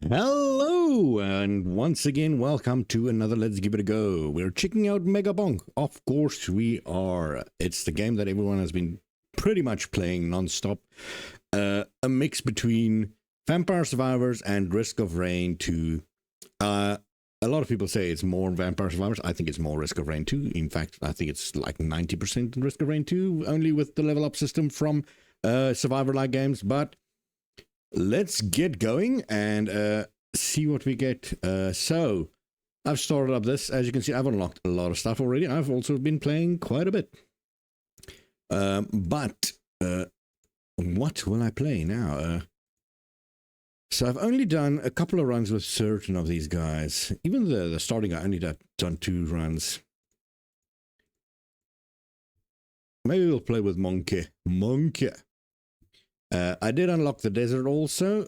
Hello, and once again, welcome to another Let's Give It a Go. We're checking out Megabonk. Of course we are. It's the game that everyone has been pretty much playing non-stop. A mix between Vampire Survivors and Risk of Rain 2. A lot of people say it's more Vampire Survivors. I think it's more Risk of Rain 2. In fact, I think it's like 90% Risk of Rain 2, only with the level up system from Survivor-like games, but let's get going and see what we get. So I've started up this. As you can see, I've unlocked a lot of stuff already. I've also been playing quite a bit. But what will I play now? So I've only done a couple of runs with certain of these guys. Even the starting, I only done 2 runs. Maybe we'll play with Monke. I did unlock the desert also.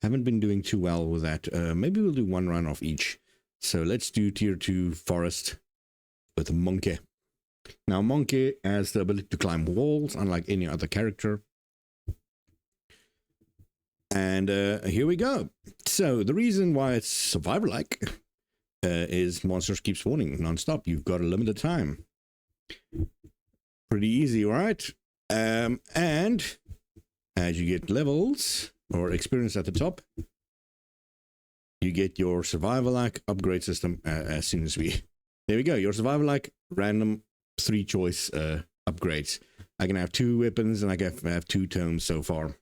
Haven't been doing too well with that. Maybe we'll do 1 run of each. So let's do tier 2 forest with Monke. Now Monke has the ability to climb walls, unlike any other character. And here we go. So the reason why it's survivor-like is monsters keep spawning non-stop. You've got a limited time. Pretty easy, right? And as you get levels or experience at the top, you get your survival-like upgrade system as soon as we... There we go, your survival-like random 3-choice upgrades. I can have 2 weapons and I can have 2 tomes so far.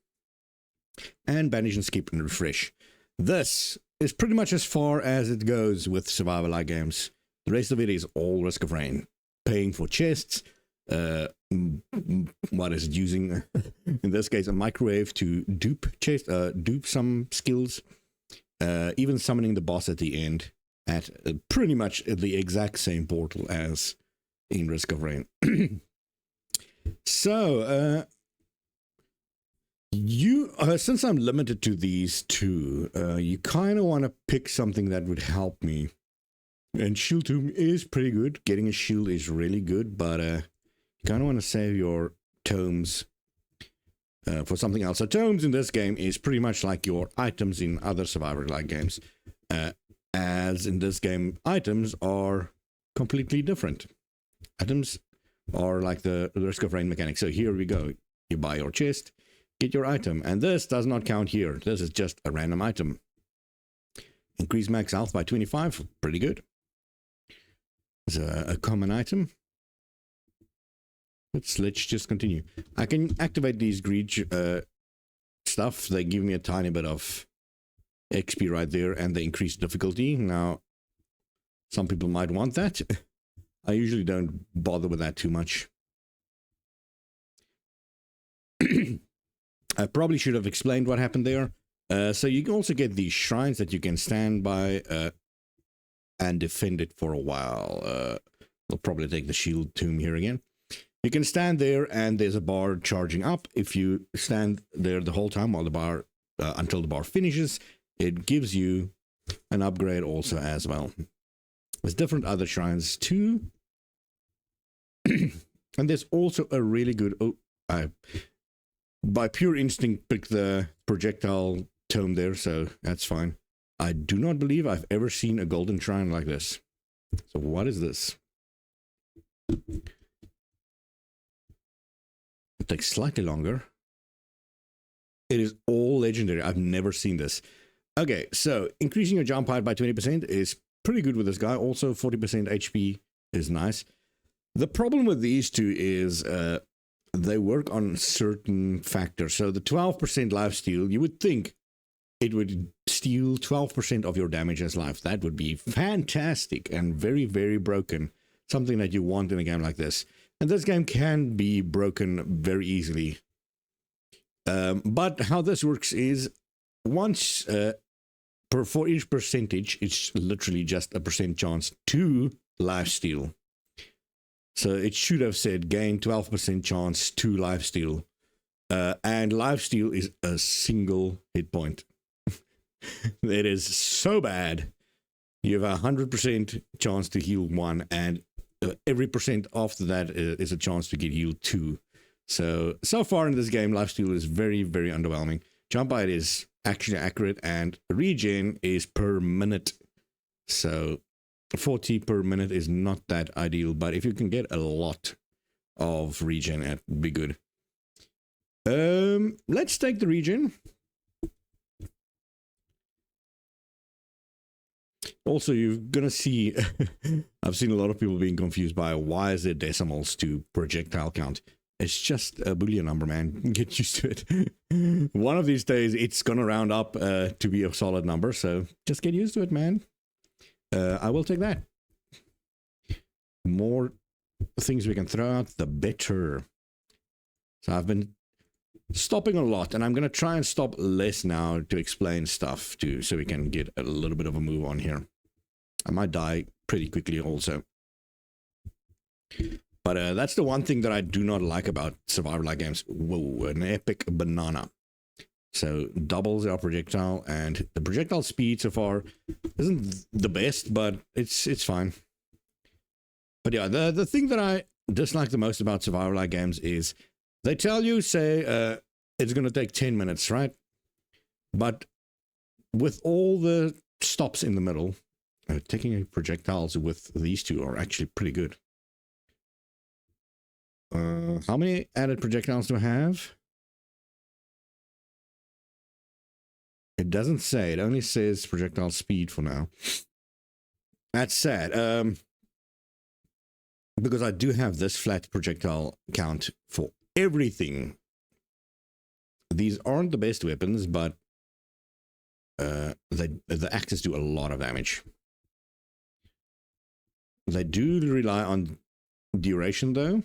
And banish and skip and refresh. This is pretty much as far as it goes with survival-like games. The rest of it is all Risk of Rain. Paying for chests, what is it using? In this case, a microwave to dupe some skills. Even summoning the boss at the end at pretty much the exact same portal as in Risk of Rain. So, since I'm limited to these 2, you kind of want to pick something that would help me. And Shield Tomb is pretty good. Getting a shield is really good, but you kind of want to save your tomes for something else. So tomes in this game is pretty much like your items in other Survivor-like games. As in this game, items are completely different. Items are like the Risk of Rain mechanic. So here we go. You buy your chest, get your item, and this does not count here. This is just a random item. Increase max health by 25, pretty good. It's a common item. Let's just continue. I can activate these greed stuff. They give me a tiny bit of XP right there, and they increase difficulty. Now, some people might want that. I usually don't bother with that too much. I probably should have explained what happened there. So you can also get these shrines that you can stand by and defend it for a while. We'll probably take the shield tomb here again. You can stand there and there's a bar charging up. If you stand there the whole time while the bar, until the bar finishes, it gives you an upgrade also as well. There's different other shrines too. And there's also a really good... by pure instinct, pick the projectile tome there, so that's fine. I do not believe I've ever seen a golden shrine like this. So what is this? It takes slightly longer. It is all legendary. I've never seen this. Okay, so increasing your jump height by 20% is pretty good with this guy. Also, 40% HP is nice. The problem with these 2 is they work on certain factors. So the 12% lifesteal, you would think it would steal 12% of your damage as life. That would be fantastic and very, very broken. Something that you want in a game like this. And this game can be broken very easily. But how this works is once for each percentage, it's literally just a % chance to lifesteal. So it should have said gain 12% chance to lifesteal. And lifesteal is a single hit point. It is so bad. You have 100% chance to heal 1, and every % after that is a chance to get healed 2. So far in this game, lifesteal is very, very underwhelming. Jump height is actually accurate, and regen is per minute. So 40 per minute is not that ideal, but if you can get a lot of regen, it'd be good. Let's take the regen. Also, you're gonna see I've seen a lot of people being confused by why is there decimals to projectile count. It's just a Boolean number, man. Get used to it. One of these days, it's gonna round up to be a solid number, so just get used to it, man. I will take that. More things we can throw out, the better. So I've been stopping a lot, and I'm gonna try and stop less now to explain stuff too, so we can get a little bit of a move on here. I might die pretty quickly also. But that's the one thing that I do not like about survival-like games. Whoa, an epic banana. So doubles our projectile, and the projectile speed so far isn't the best, but it's fine. But yeah, the thing that I dislike the most about survival-like games is they tell you, say, it's going to take 10 minutes, right? But with all the stops in the middle, taking projectiles with these two are actually pretty good. How many added projectiles do I have? It doesn't say. It only says projectile speed for now. That's sad. Because I do have this flat projectile count for everything. These aren't the best weapons, but the axes do a lot of damage. They do rely on duration, though.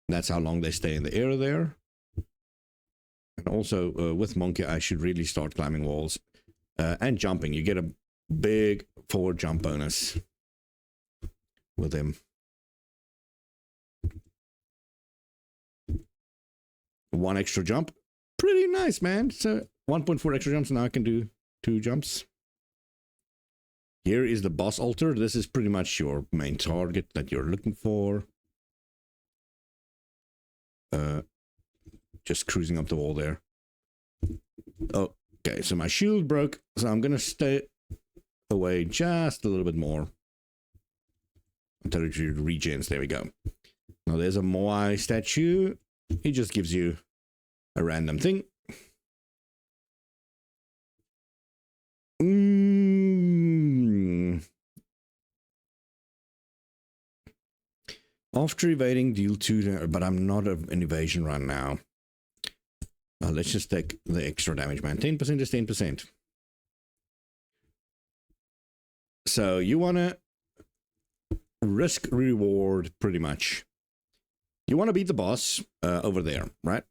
That's how long they stay in the air there. And also, with Monke, I should really start climbing walls and jumping. You get a big forward jump bonus with him. One extra jump. Pretty nice, man. So 1.4 extra jumps. Now I can do 2 jumps. Here is the boss altar. This is pretty much your main target that you're looking for. Just cruising up the wall there. Oh, okay, so my shield broke, so I'm gonna stay away just a little bit more until it regens. There we go. Now there's a Moai statue. He just gives you a random thing. After evading, deal 2, but I'm not an evasion right now. Let's just take the extra damage, man. 10% is 10%. So you want to risk reward pretty much. You want to beat the boss over there, right?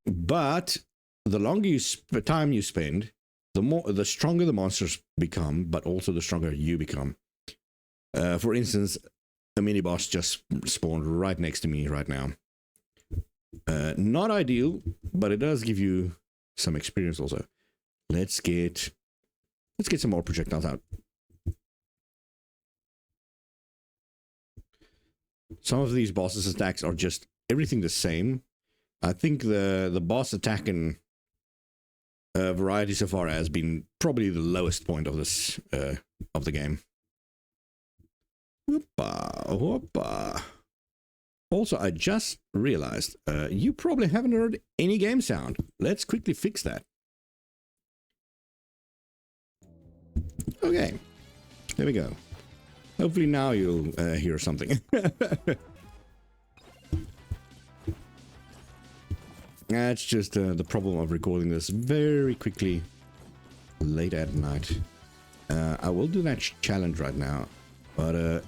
But the longer time you spend, the stronger the monsters become, but also the stronger you become. For instance, a mini boss just spawned right next to me right now. Not ideal, but it does give you some experience also. Let's get some more projectiles out. Some of these bosses' attacks are just everything the same. I think the boss attack and variety so far has been probably the lowest point of this of the game. Whoopa, whoopa. Also, I just realized you probably haven't heard any game sound. Let's quickly fix that. Okay, there we go. Hopefully now you'll hear something. That's just the problem of recording this very quickly late at night. I will do that challenge right now, but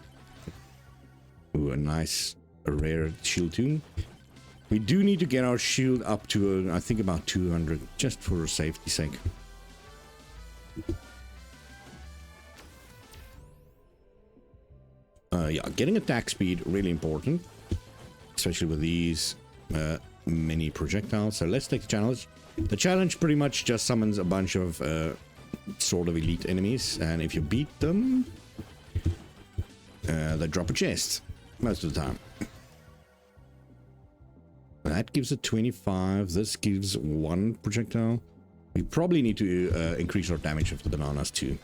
ooh, a nice rare shield tune. We do need to get our shield up to I think about 200, just for safety's sake. Yeah, getting attack speed really important, especially with these mini projectiles. So let's take the challenge. The challenge pretty much just summons a bunch of sort of elite enemies, and if you beat them, they drop a chest most of the time. That gives a 25. This gives 1 projectile. We probably need to increase our damage of the bananas too.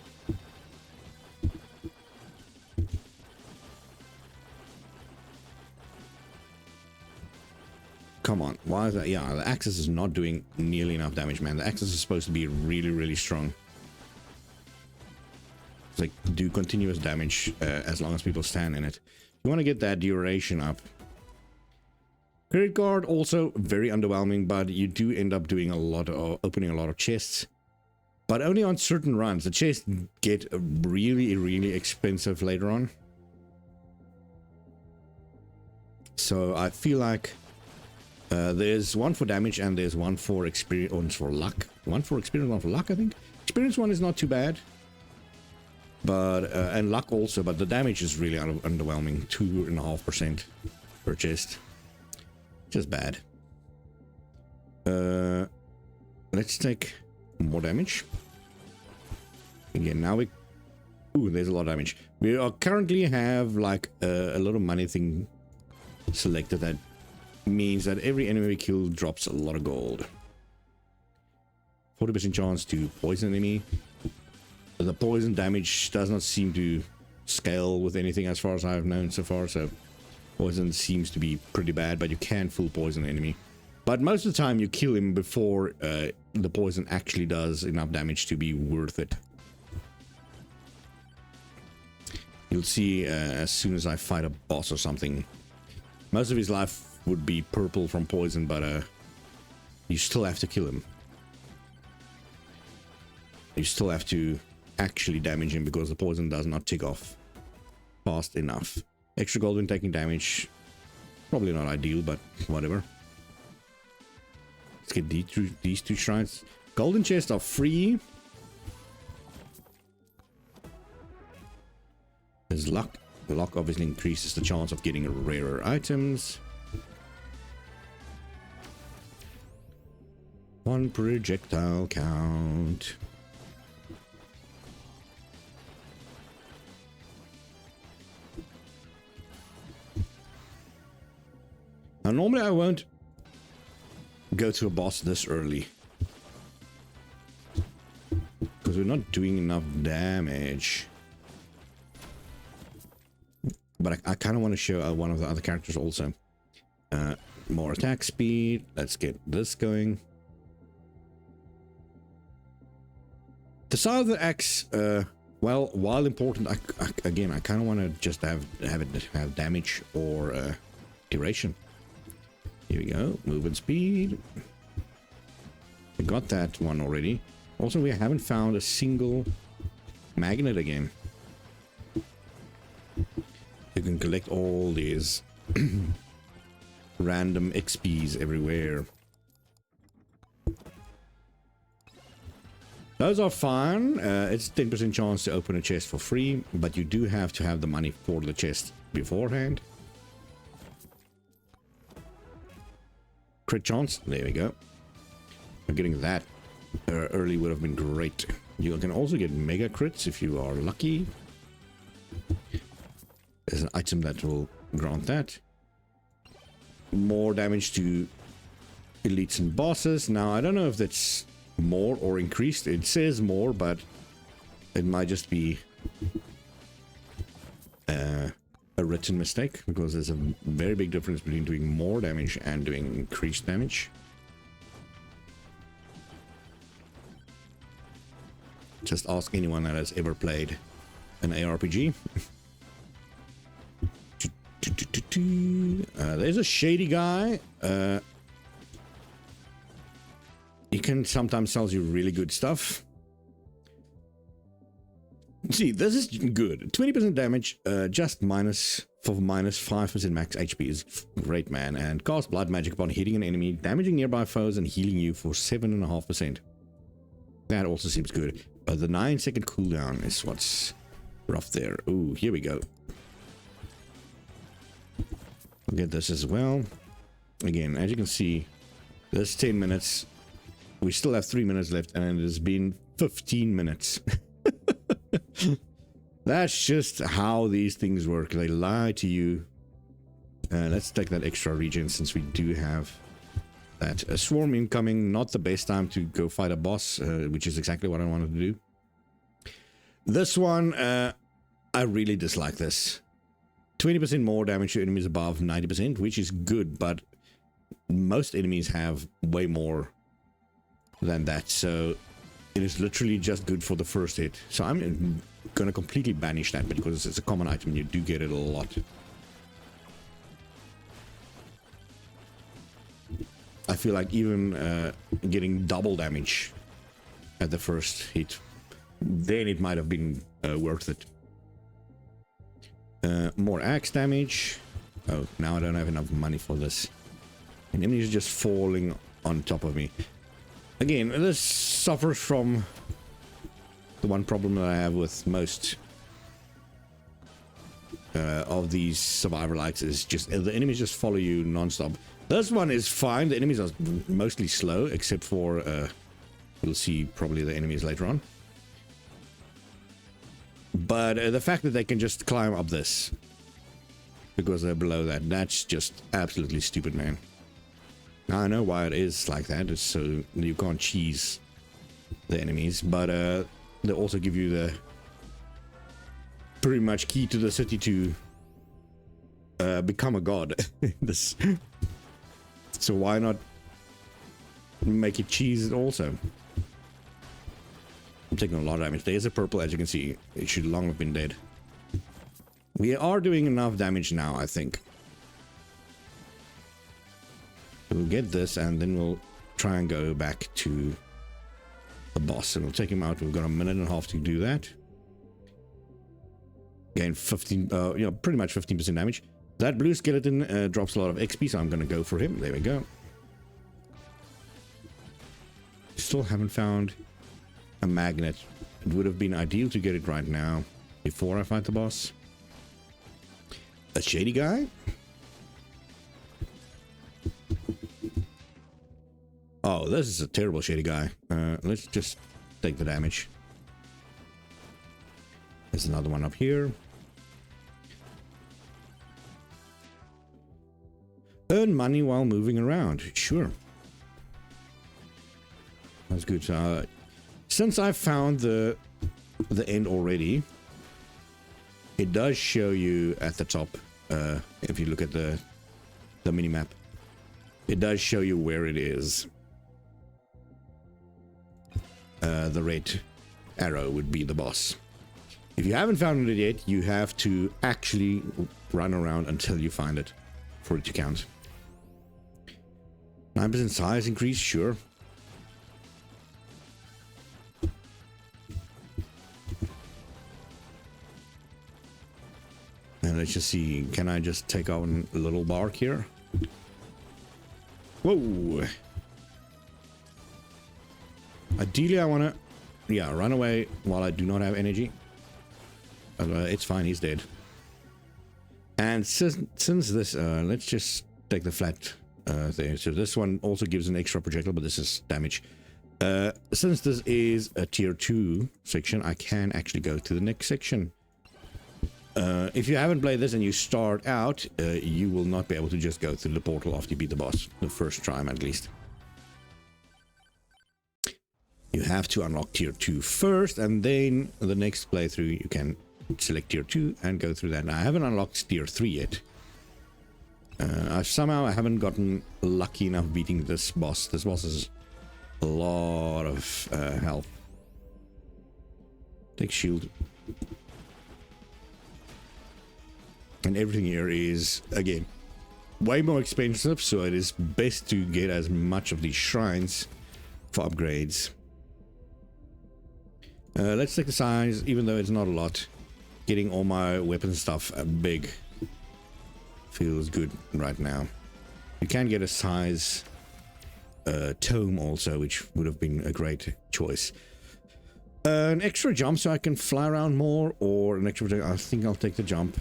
Come on, why is that? Yeah, the axis is not doing nearly enough damage, man. The axis is supposed to be really, really strong. It's like, do continuous damage as long as people stand in it. You want to get that duration up. Credit card, also very underwhelming, but you do end up doing a lot of, opening a lot of chests. But only on certain runs. The chests get really, really expensive later on. So I feel like there's one for damage and there's one for experience, one for luck. One for experience, one for luck, I think. Experience one is not too bad. But, and luck also, but the damage is really underwhelming. 2.5% per chest. Just bad. Let's take more damage. Again, now we... Ooh, there's a lot of damage. We are currently have like a little money thing selected that means that every enemy we kill drops a lot of gold. 40% chance to poison enemy. The poison damage does not seem to scale with anything as far as I've known so far, so poison seems to be pretty bad, but you can full poison an enemy. But most of the time you kill him before the poison actually does enough damage to be worth it. You'll see as soon as I fight a boss or something, most of his life would be purple from poison, but you still have to kill him. You still have to actually damage him because the poison does not tick off fast enough. Extra gold when taking damage, probably not ideal, but whatever. Let's get these two shrines. Golden chests are free. There's luck. The luck obviously increases the chance of getting rarer items. 1 projectile count. Now, normally I won't go to a boss this early because we're not doing enough damage. But I kind of want to show one of the other characters also. More attack speed. Let's get this going. The side of the axe, well, while important, again, I kind of want to just have damage or duration. Here we go. Movement speed. We got that one already. Also, we haven't found a single magnet again. You can collect all these random XPs everywhere. Those are fine. It's 10% chance to open a chest for free, but you do have to have the money for the chest beforehand. Crit chance. There we go. Getting that early would have been great. You can also get mega crits if you are lucky. There's an item that will grant that. More damage to elites and bosses. Now, I don't know if that's more or increased. It says more, but it might just be a written mistake, because there's a very big difference between doing more damage and doing increased damage. Just ask anyone that has ever played an ARPG. There's a shady guy. He can sometimes sell you really good stuff. See, this is good. 20% damage, just minus 5% max HP is great, man. And cast blood magic upon hitting an enemy, damaging nearby foes, and healing you for 7.5%. That also seems good. But the 9-second cooldown is what's rough there. Ooh, here we go. We'll get this as well. Again, as you can see, there's 10 minutes. We still have 3 minutes left, and it has been 15 minutes. That's just how these things work. They lie to you. Let's take that extra regen since we do have that. A swarm incoming, not the best time to go fight a boss, which is exactly what I wanted to do. This one, I really dislike this. 20% more damage to enemies above 90%, which is good, but most enemies have way more than that, so it is literally just good for the first hit. So I'm gonna completely banish that, because it's a common item, you do get it a lot. I feel like even getting double damage at the first hit, then it might have been worth it. More axe damage. Oh, now I don't have enough money for this. And enemies are just falling on top of me. Again, this suffers from the one problem that I have with most of these survivor likes is just the enemies just follow you non-stop. This one is fine. The enemies are mostly slow, except for we'll see probably the enemies later on. But the fact that they can just climb up this because they're below that, that's just absolutely stupid, man. Now, I know why it is like that. It's so you can't cheese the enemies, but they also give you the pretty much key to the city to become a god. This, so why not make it cheese also? I'm taking a lot of damage. There's a purple, as you can see. It should long have been dead. We are doing enough damage now, I think. We'll get this, and then we'll try and go back to the boss, and we'll take him out. We've got a minute and a half to do that. Gain 15, pretty much 15% damage. That blue skeleton drops a lot of XP, so I'm going to go for him. There we go. Still haven't found a magnet. It would have been ideal to get it right now before I fight the boss. A shady guy? Oh, this is a terrible shady guy. Let's just take the damage. There's another one up here. Earn money while moving around. Sure. That's good. Since I found the end already, it does show you at the top, if you look at the mini-map, it does show you where it is. The red arrow would be the boss. If you haven't found it yet, you have to actually run around until you find it for it to count. 9% size increase, sure. And let's just see, can I just take out a little bark here? Whoa! Ideally, I want to, run away while I do not have energy. It's fine, he's dead. And since this, let's just take the flat there. So this one also gives an extra projectile, but this is damage. Since this is a tier 2 section, I can actually go to the next section. If you haven't played this and you start out, you will not be able to just go through the portal after you beat the boss, the first time at least. You have to unlock tier 2 first, and then the next playthrough you can select tier 2 and go through that. Now, I haven't unlocked tier 3 yet. Somehow I haven't gotten lucky enough beating this boss. This boss is a lot of health. Take shield. And everything here is, again, way more expensive, so it is best to get as much of these shrines for upgrades. Let's take the size, even though it's not a lot. Getting all my weapon stuff big feels good right now. You can get a size tome also, which would have been a great choice. An extra jump so I can fly around more, or an extra, I think I'll take the jump.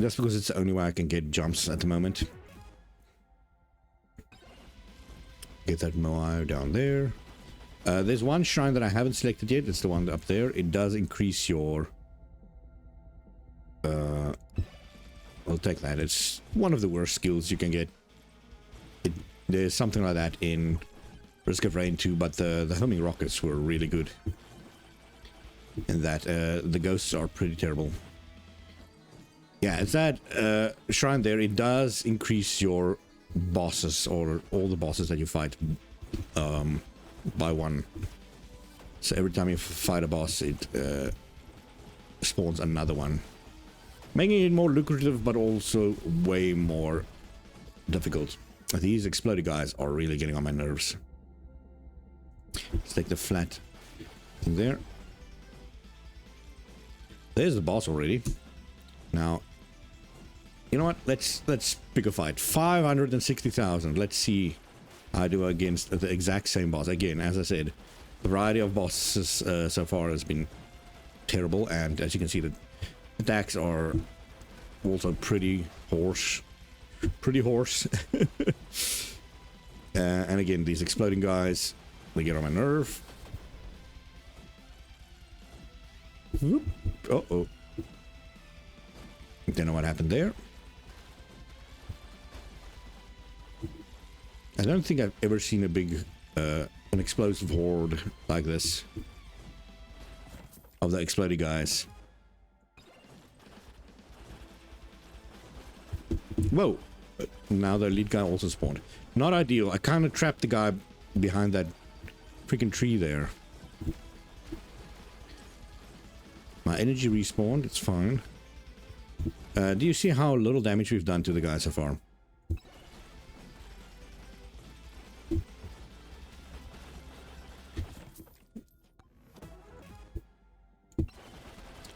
Just because it's the only way I can get jumps at the moment. Get that Moai down there. There's one shrine that I haven't selected yet. It's the one up there. It does increase your... I'll take that. It's one of the worst skills you can get. It There's something like that in Risk of Rain 2, but the homing rockets were really good. And that the ghosts are pretty terrible. Yeah, it's that shrine there. It does increase your bosses, or all the bosses that you fight, by 1. So every time you fight a boss, it spawns another one, making it more lucrative, but also way more difficult. These exploded guys are really getting on my nerves. Let's take the flat thing there. There's the boss already. Now, you know what? Let's pick a fight. 560,000. Let's see how I do against the exact same boss. Again, as I said, the variety of bosses so far has been terrible, and as you can see, the attacks are also pretty horse. And again, these exploding guys, they get on my nerve. Whoop. Uh-oh. Don't know what happened there. I don't think I've ever seen a big an explosive horde like this of the exploding guys. Whoa! Now the lead guy also spawned. Not ideal. I kind of trapped the guy behind that freaking tree there. My energy respawned. It's fine. Do you see how little damage we've done to the guy so far?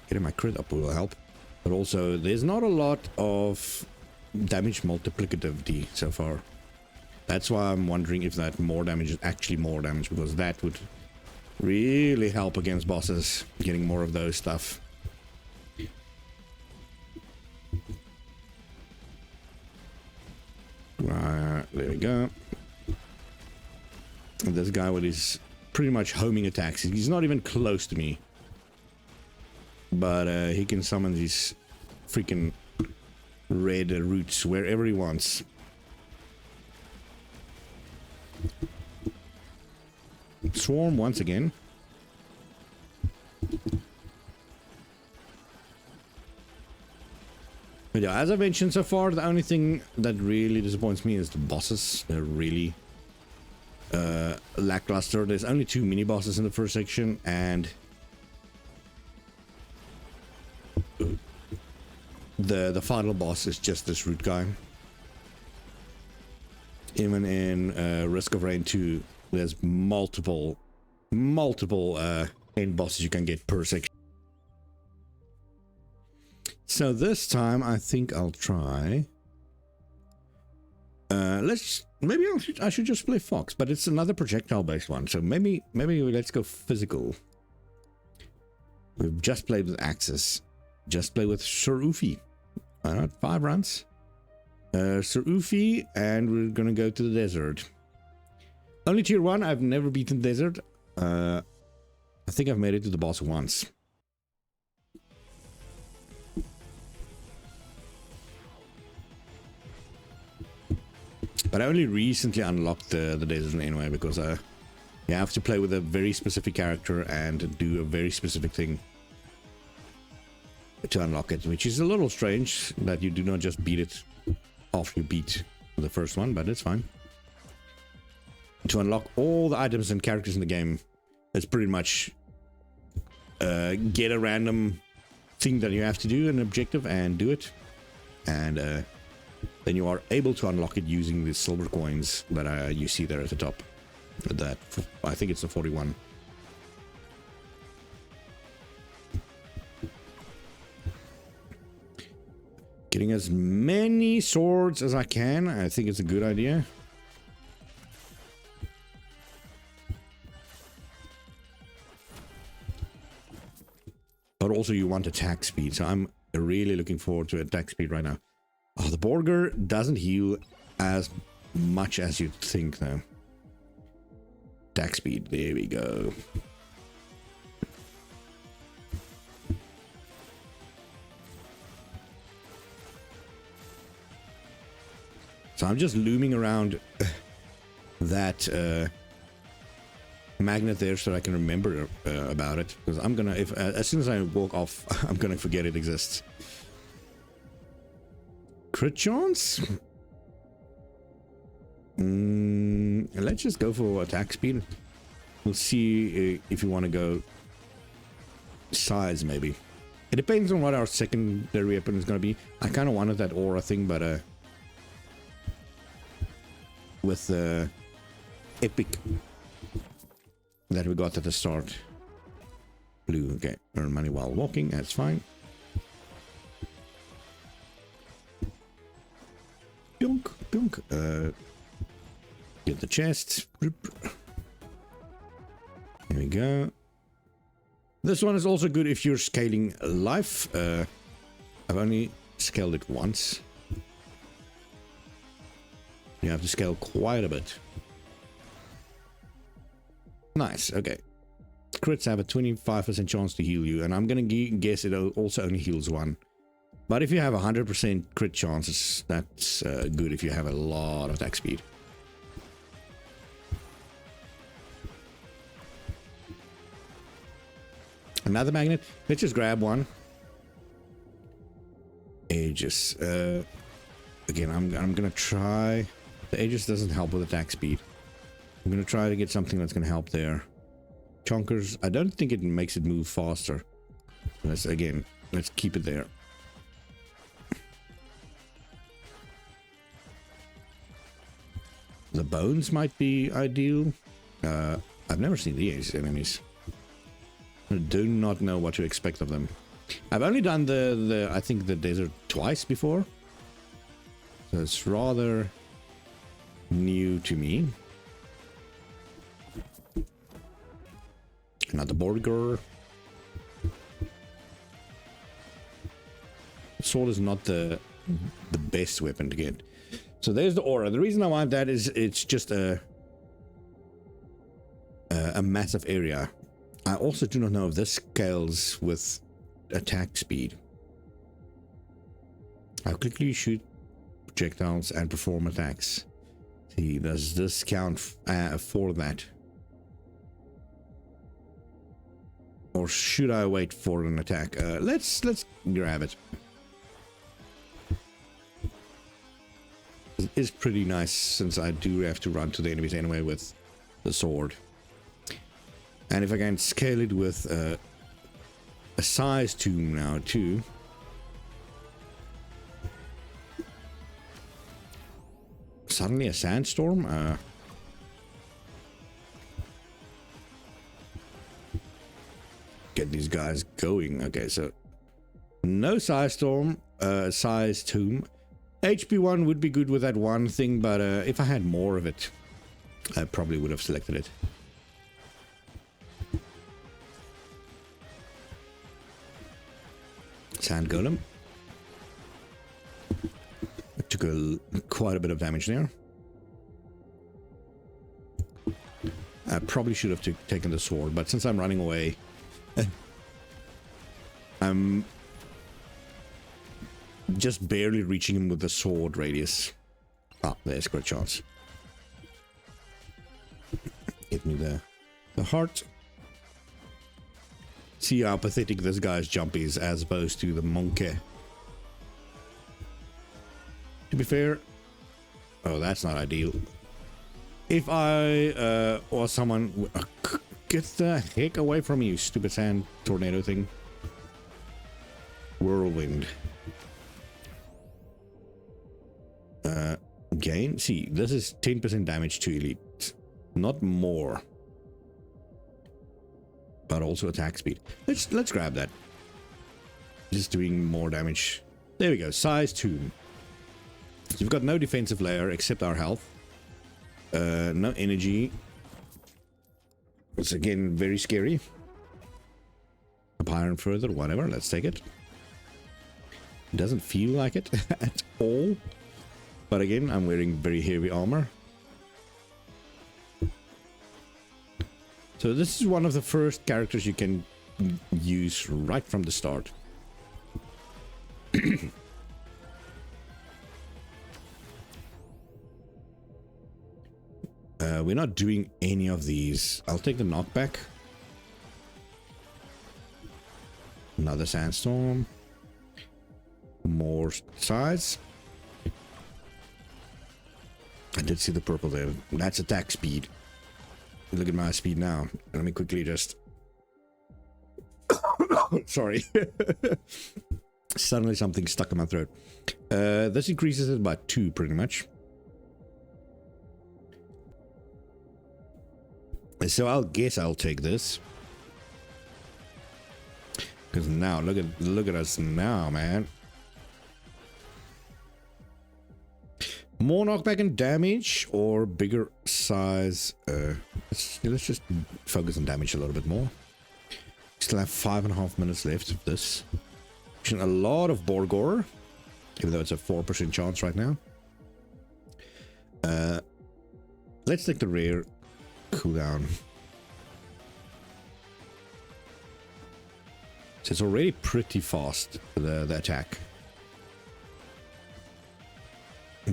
Getting my crit up will help. But also, there's not a lot of damage multiplicativity so far. That's why I'm wondering if that more damage is actually more damage, because that would really help against bosses, getting more of those stuff. Right, there we go. And this guy with his pretty much homing attacks, he's not even close to me. But he can summon these freaking red roots wherever he wants. Swarm once again. But yeah, as I mentioned so far, the only thing that really disappoints me is the bosses. They're really lackluster. There's only 2 mini bosses in the first section, and the final boss is just this root guy. Even in Risk of Rain 2, there's multiple end bosses you can get per section. So this time I think I'll try. I should just play Fox, but it's another projectile based one. So maybe let's go physical. We've just played with Axis. Just play with Sir Oofie. Why not? 5 runs. Sir Oofie, and we're gonna go to the desert. Only tier 1. I've never beaten desert. I think I've made it to the boss once. But I only recently unlocked the desert anyway, because you have to play with a very specific character and do a very specific thing to unlock it, which is a little strange that you do not just beat it after you beat the first one, but it's fine. To unlock all the items and characters in the game, it's pretty much get a random thing that you have to do, an objective, and do it, and then you are able to unlock it using the silver coins that you see there at the top. That I think it's the 41. Getting as many swords as I can. I think it's a good idea. But also you want attack speed, so I'm really looking forward to attack speed right now. Oh, the Borger doesn't heal as much as you'd think, though. Attack speed, there we go. So I'm just looming around that magnet there so that I can remember about it, because I'm gonna, if as soon as I walk off, I'm gonna forget it exists. Crit chance? Let's just go for attack speed. We'll see if you want to go size, maybe. It depends on what our secondary weapon is going to be. I kind of wanted that aura thing, but with the epic that we got at the start. Blue, okay. Earn money while walking, that's fine. Bunk, bunk. Get the chest. There we go. This one is also good if you're scaling life. I've only scaled it once. You have to scale quite a bit. Nice, okay. Crits have a 25% chance to heal you, and I'm gonna guess it also only heals one. But if you have 100% crit chances, that's good if you have a lot of attack speed. Another magnet. Let's just grab one. Aegis. Again, I'm gonna try. The Aegis doesn't help with attack speed. I'm gonna try to get something that's gonna help there. Chonkers. I don't think it makes it move faster. Let's keep it there. The bones might be ideal. I've never seen these enemies. I do not know what to expect of them. I've only done I think the desert twice before. So it's rather new to me. Another burger. Sword is not the best weapon to get. So there's the aura. The reason I want that is it's just a massive area. I also do not know if this scales with attack speed. How quickly you shoot projectiles and perform attacks. See, does this count for that? Or should I wait for an attack? Let's grab it. It is pretty nice since I do have to run to the enemies anyway with the sword. And if I can scale it with a size tomb now too. Suddenly a sandstorm? Get these guys going. Okay, so no size storm, size tomb. HP1 would be good with that one thing, but if I had more of it, I probably would have selected it. Sand golem. It took quite a bit of damage there. I probably should have taken the sword, but since I'm running away, I'm just barely reaching him with the sword radius. Ah, there's a great chance. Give me the heart. See how pathetic this guy's jump is as opposed to the Monke. To be fair, oh, that's not ideal. If I or someone get the heck away from me, you stupid sand tornado thing. Whirlwind. Gain. See, this is 10% damage to elite, not more. But also attack speed. Let's grab that. Just doing more damage. There we go. Size 2. So we've got no defensive layer except our health. No energy. It's again very scary. Up higher and further, whatever. Let's take it. It doesn't feel like it at all. But again, I'm wearing very heavy armor. So this is one of the first characters you can use right from the start. We're not doing any of these. I'll take the knockback. Another sandstorm. More size. I did see the purple there. That's attack speed. Look at my speed now. Let me quickly just... Sorry. Suddenly something stuck in my throat. This increases it by 2 pretty much. So I'll guess I'll take this. Because now, look at us now, man. More knockback and damage or bigger size. Let's just focus on damage a little bit more. Still have 5.5 minutes left of this. A lot of Borgor, even though it's a 4% chance right now. Let's take the rare cooldown. So it's already pretty fast, the attack.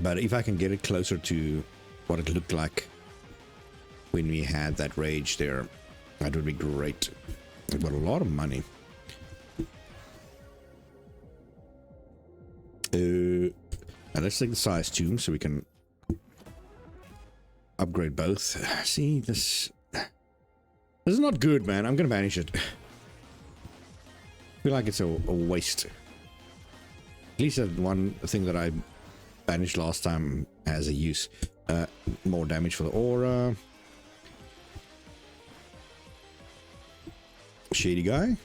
But if I can get it closer to what it looked like when we had that rage there, that would be great. I've got a lot of money. Now let's take the size 2 so we can upgrade both. See, this is not good, man. I'm gonna banish it. I feel like it's a waste. At least that one thing that I banished last time has a use. More damage for the aura. Shady guy.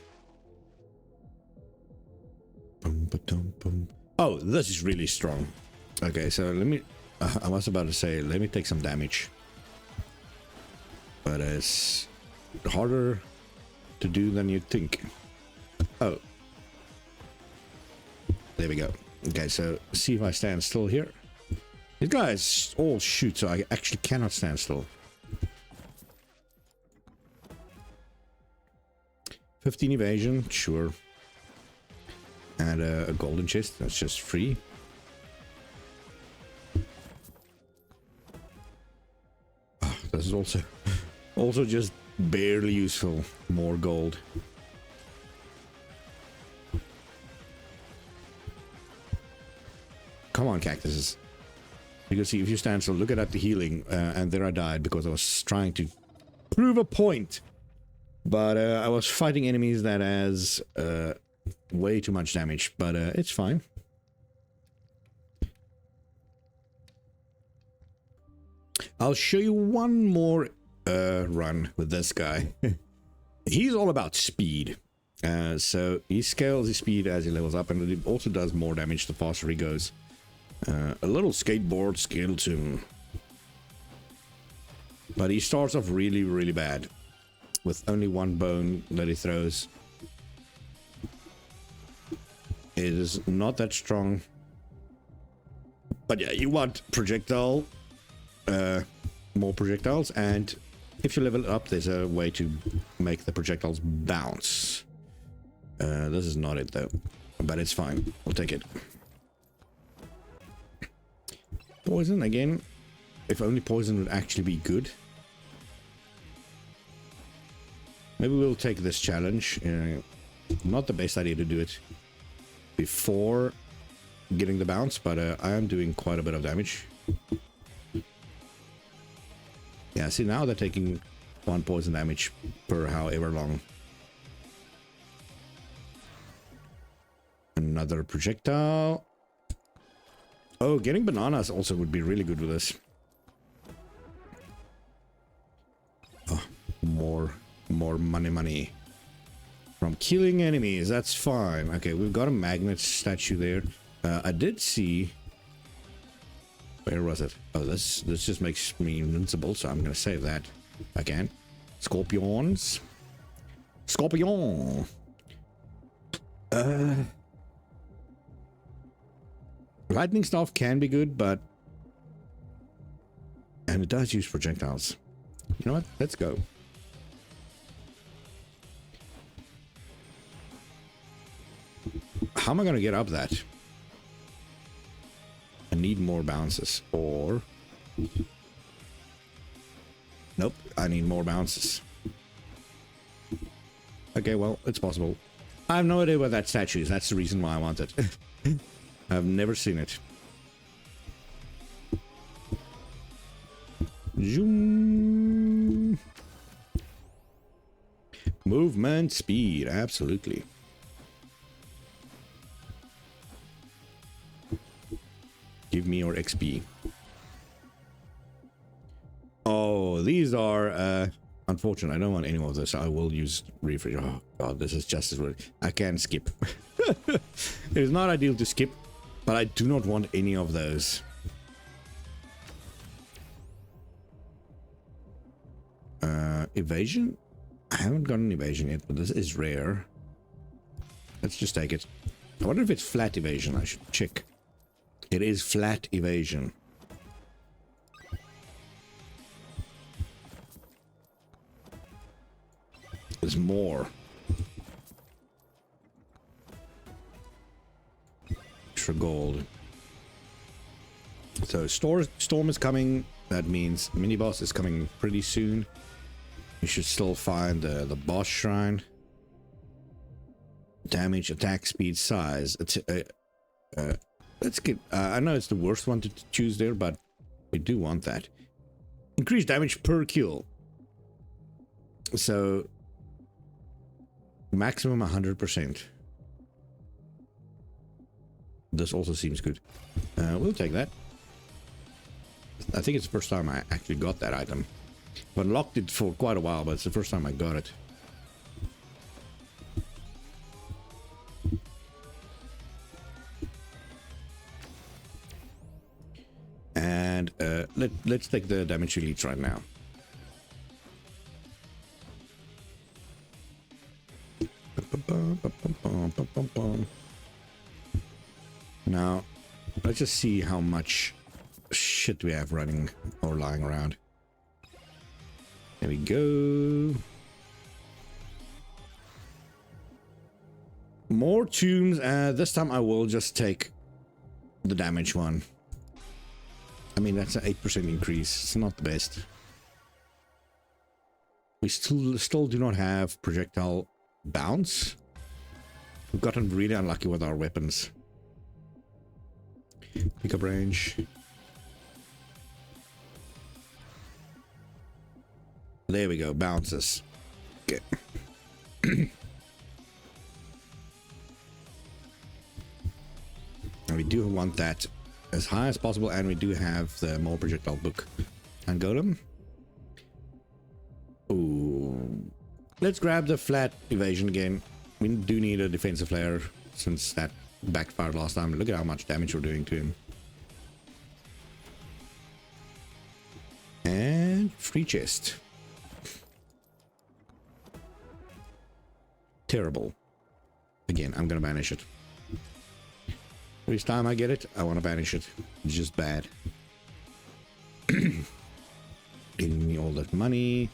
Oh, this is really strong. Okay, so let me... I was about to say, let me take some damage. But it's harder to do than you'd think. Oh. There we go. Okay, so see if I stand still here. These guys all shoot, so I actually cannot stand still. 15 evasion, sure. And a golden chest, that's just free. Oh, this is also just barely useful. More gold. Come on, cactuses. You can see if you stand still, look at the healing, and there I died because I was trying to prove a point. But I was fighting enemies that has way too much damage, but it's fine. I'll show you one more run with this guy. He's all about speed. So he scales his speed as he levels up, and it also does more damage the faster he goes. A little skateboard skeleton. But he starts off really, really bad. With only one bone that he throws. It is not that strong. But yeah, you want projectile. More projectiles. And if you level it up, there's a way to make the projectiles bounce. This is not it though. But it's fine. We'll take it. Poison again. If only poison would actually be good. Maybe we'll take this challenge. Not the best idea to do it before getting the bounce, but I am doing quite a bit of damage. Yeah, see, now they're taking 1 poison damage per however long. Another projectile. Oh, getting bananas also would be really good with this. Oh, more money from killing enemies. That's fine. Okay, we've got a magnet statue there. I did see, where was it? Oh, this just makes me invincible, so I'm gonna save that again. Scorpions. Scorpion. Lightning staff can be good, but and it does use projectiles. You know what? Let's go. How am I going to get up that? I need more bounces. Or I need more bounces. Okay, well, it's possible. I have no idea where that statue is. That's the reason why I want it. I've never seen it. Zoom. Movement speed, absolutely. Give me your XP. Oh, these are unfortunate. I don't want any of this. I will use refresh. Oh god, this is just as weird. I can skip. It is not ideal to skip, but I do not want any of those. Evasion? I haven't gotten evasion yet, but this is rare. Let's just take it. I wonder if it's flat evasion. I should check. It is flat evasion. There's more. Extra gold. So storm is coming. That means mini boss is coming pretty soon. We should still find the boss shrine. Damage, attack speed, size. Let's get. I know it's the worst one to choose there, but we do want that. Increased damage per kill. So maximum 100%. This also seems good. We'll take that. I think it's the first time I actually got that item. But locked it for quite a while, but it's the first time I got it. And let's take the damage elites right now. Now, let's just see how much shit we have running or lying around. There we go. More tunes. This time I will just take the damage one. I mean, that's an 8% increase. It's not the best. We still do not have projectile bounce. We've gotten really unlucky with our weapons. Pickup range. There we go, bounces. Okay. And we do want that as high as possible, and we do have the more projectile book. And golem. Ooh. Let's grab the flat evasion again. We do need a defensive layer since that backfired last time. Look at how much damage we're doing to him. And free chest. Terrible. Again, I'm gonna banish it. Each time I get it, I want to banish it. It's just bad. Giving me all that money.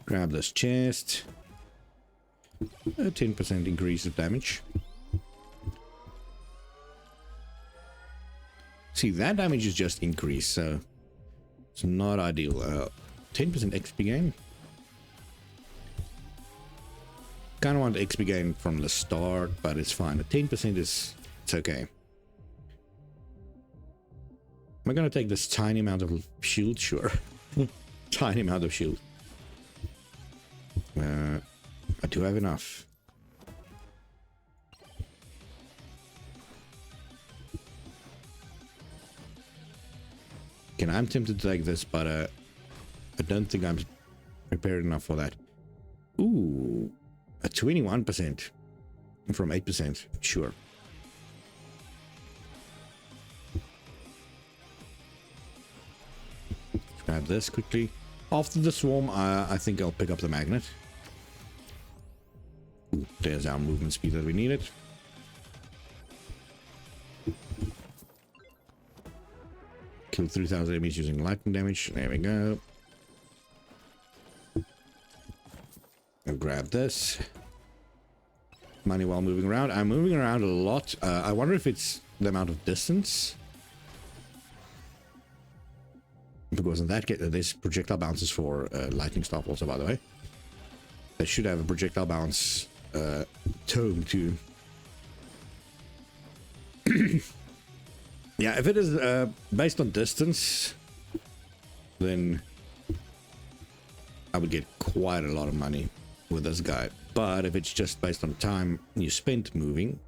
Grab this chest. A 10% increase of damage. See, that damage is just increased, so it's not ideal. 10% XP gain. Kind of want XP gain from the start, but it's fine. The 10% it's okay. Am I gonna take this tiny amount of shield? Sure. Tiny amount of shield. I do have enough. Again, I'm tempted to take this, but I don't think I'm prepared enough for that. Ooh, a 21% from 8%. Sure. Grab this quickly. After the swarm, I think I'll pick up the magnet. Ooh, there's our movement speed that we needed. Kill 3,000 enemies using lightning damage. There we go. I'll grab this. Money while moving around. I'm moving around a lot. I wonder if it's the amount of distance. because in that case, there's projectile bounces for lightning staff also, by the way. They should have a projectile bounce tome too. Yeah, if it is based on distance, then I would get quite a lot of money with this guy. But if it's just based on time you spent moving,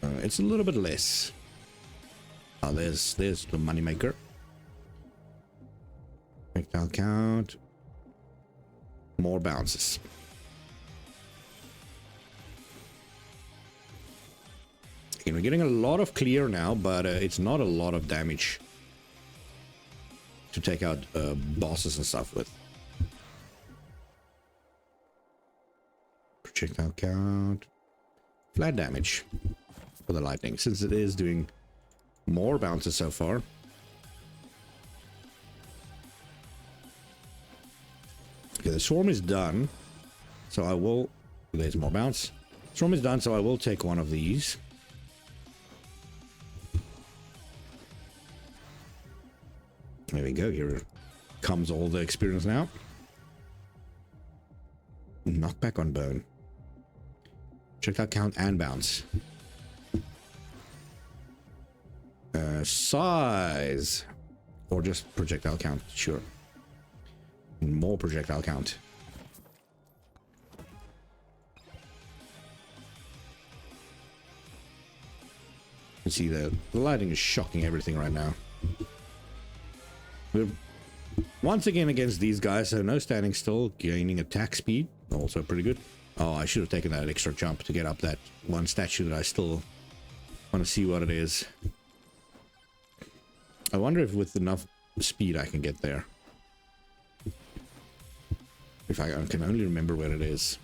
it's a little bit less. Oh, there's the moneymaker. Projectile count. More bounces. Okay, we're getting a lot of clear now, but it's not a lot of damage to take out bosses and stuff with. Projectile count. Flat damage for the lightning, since it is doing more bounces so far. Okay, the swarm is done, so I will... There's more bounce. Swarm is done, so I will take one of these. There we go. Here comes all the experience now. Knockback on bone. Projectile count and bounce. Size. Or just projectile count, sure. More projectile count. You see the lighting is shocking everything right now. We're once again against these guys, so no standing still, gaining attack speed, also pretty good. Oh, I should have taken that extra jump to get up that one statue that I still want to see what it is. I wonder if with enough speed I can get there. If I can only remember where it is.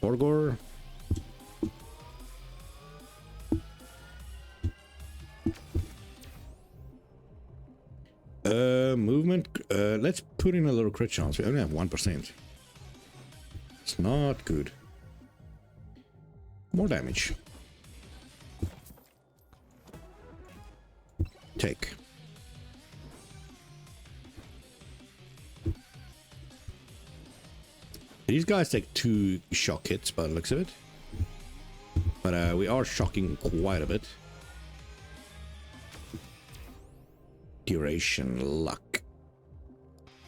Borgor. Movement. Let's put in a little crit chance. We only have 1%. It's not good. More damage. Take. These guys take 2 shock hits by the looks of it. But we are shocking quite a bit. Duration, luck.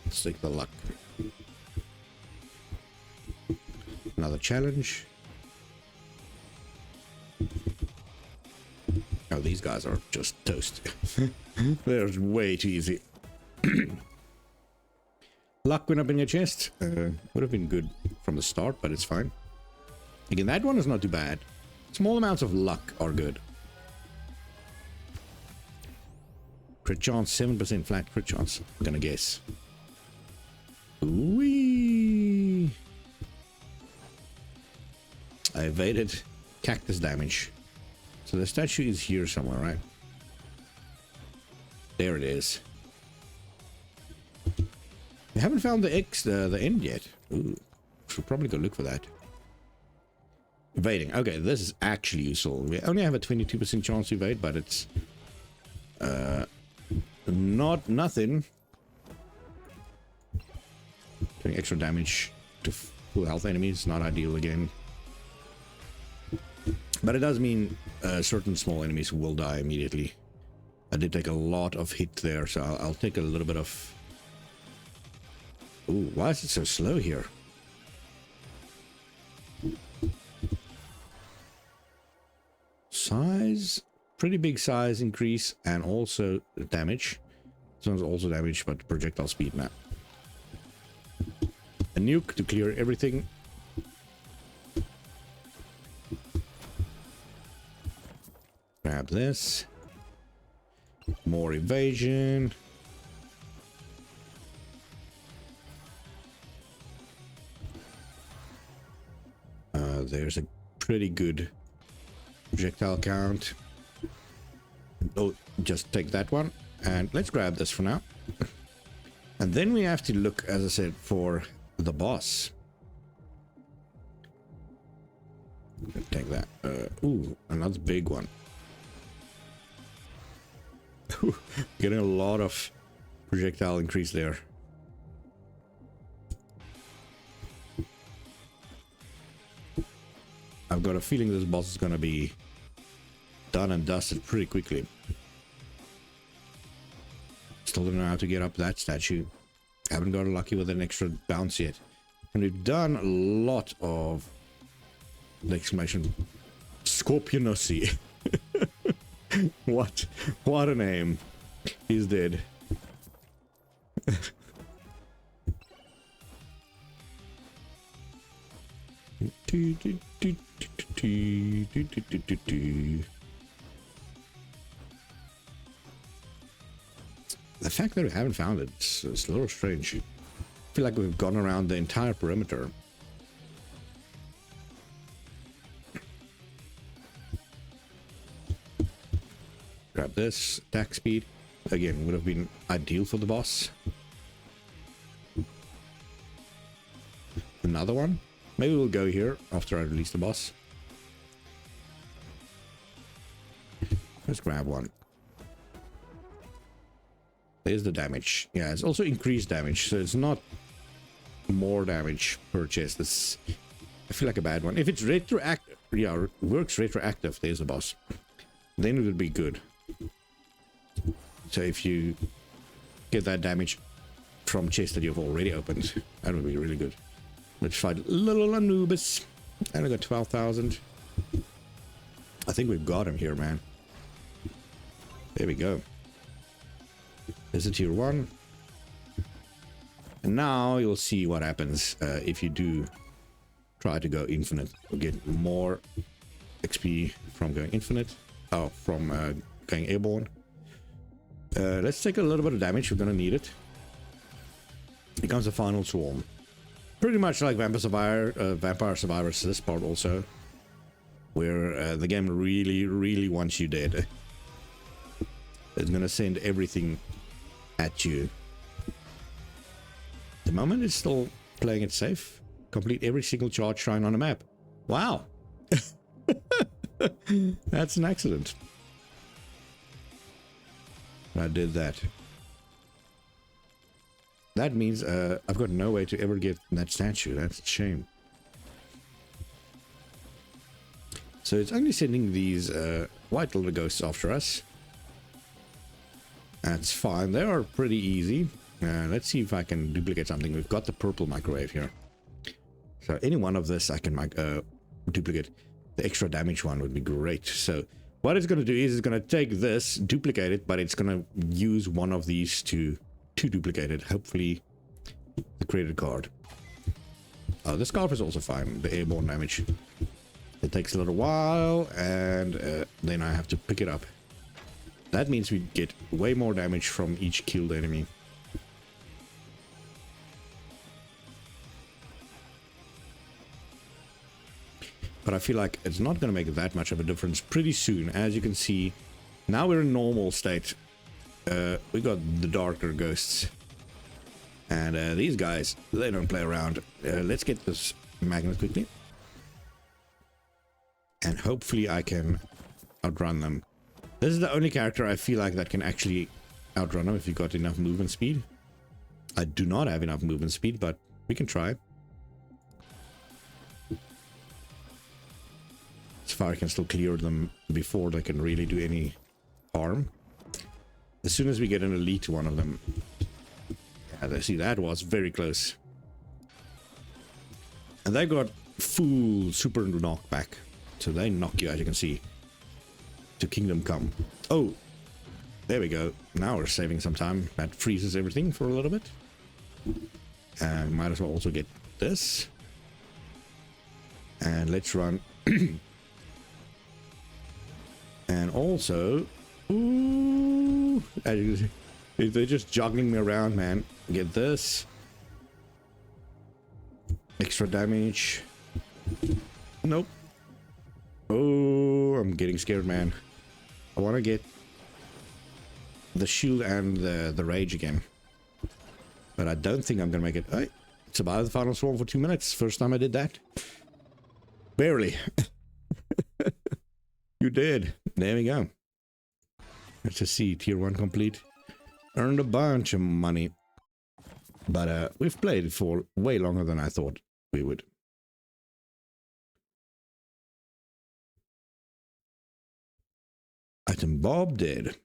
Let's take the luck. Another challenge. Oh, these guys are just toast. They're way too easy. Luck went up in your chest. Would have been good from the start, but it's fine. Again, that one is not too bad. Small amounts of luck are good. Crit chance, 7% flat crit chance, I'm gonna guess. Whee! I evaded cactus damage. So the statue is here somewhere, right? There it is. We haven't found the end yet. Ooh, should probably go look for that. Evading. Okay, this is actually useful. We only have a 22% chance to evade, but it's not nothing. Doing extra damage to full health enemies, not ideal again. But it does mean certain small enemies will die immediately. I did take a lot of hit there, so I'll take a little bit of... Ooh, why is it so slow here? Size? Pretty big size increase, and also damage. This one's also damage, but projectile speed now. A nuke to clear everything. Grab this. More evasion. There's a pretty good projectile count. Oh, just take that one. And let's grab this for now. And then we have to look, as I said, for the boss. Take that. Ooh, another big one. Getting a lot of projectile increase there. I've got a feeling this boss is gonna be done and dusted pretty quickly. Still don't know how to get up that statue. Haven't got lucky with an extra bounce yet. And we've done a lot of the exclamation Scorpionosi. What a name. He's dead. The fact that we haven't found it is a little strange. I feel like we've gone around the entire perimeter. Grab this. Attack speed. Again, would have been ideal for the boss. Another one. Maybe we'll go here after I release the boss. Let's grab one. There's the damage. Yeah, it's also increased damage, so it's not more damage per chest. This, I feel like a bad one. If it's retroactive, yeah, works retroactive, there's the boss. Then it would be good. So if you get that damage from chests that you've already opened, that would be really good. Let's fight little Anubis. And I got 12,000. I think we've got him here, man. There we go. There's a tier 1. And now you'll see what happens if you do try to go infinite. You'll get more XP from going infinite. Oh, from going airborne. Let's take a little bit of damage. We're going to need it. Here comes the final swarm. Pretty much like Vampire Survivors, this part also. Where the game really wants you dead. It's going to send everything at you. At the moment, it's still playing it safe. Complete every single charge shrine on the map. Wow. That's an accident. I did that. That means I've got no way to ever get that statue. That's a shame. So it's only sending these white little ghosts after us. That's fine. They are pretty easy. Let's see if I can duplicate something. We've got the purple microwave here. So any one of this I can duplicate. The extra damage one would be great. So what it's going to do is it's going to take this, duplicate it, but it's going to use one of these to duplicate it. Hopefully the created card. Oh, the scarf is also fine. The airborne damage. It takes a little while, and then I have to pick it up. That means we get way more damage from each killed enemy. But I feel like it's not going to make that much of a difference pretty soon. As you can see, now we're in normal state. We got the darker ghosts. And these guys, they don't play around. Let's get this magnet quickly. And hopefully I can outrun them. This is the only character I feel like that can actually outrun them if you got enough movement speed. I do not have enough movement speed, but we can try. As far as I can still clear them before they can really do any harm. As soon as we get an elite one of them. Yeah, see, that was very close. And they got full super knockback. So they knock you, as you can see, to Kingdom Come. Oh, there we go. Now we're saving some time. That freezes everything for a little bit. And might as well also get this. And let's run. And also, ooh, they're just juggling me around, man. Get this. Extra damage. Nope. Oh, I'm getting scared, man. I want to get the shield and the rage again. But I don't think I'm going to make it. Hey, survive the final swarm for 2 minutes. First time I did that. Barely. You did. There we go. Let's just see. Tier 1 complete. Earned a bunch of money. But we've played it for way longer than I thought we would. Item Bob did.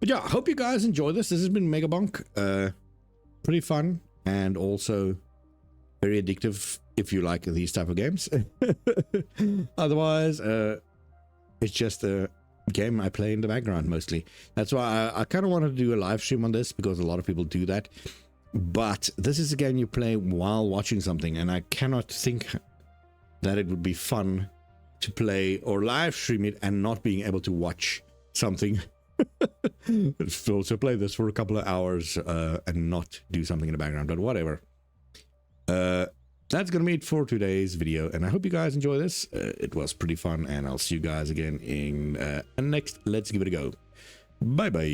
But yeah, I hope you guys enjoy this. This has been Megabonk. Pretty fun and also very addictive if you like these type of games. Otherwise, it's just a game I play in the background mostly. That's why I kind of wanted to do a live stream on this, because a lot of people do that. But this is a game you play while watching something, and I cannot think that it would be fun to play or live stream it and not being able to watch something. So play this for a couple of hours and not do something in the background, but whatever. That's gonna be it for today's video, and I hope you guys enjoy this. It was pretty fun, and I'll see you guys again in next Let's Give It a Go. Bye bye.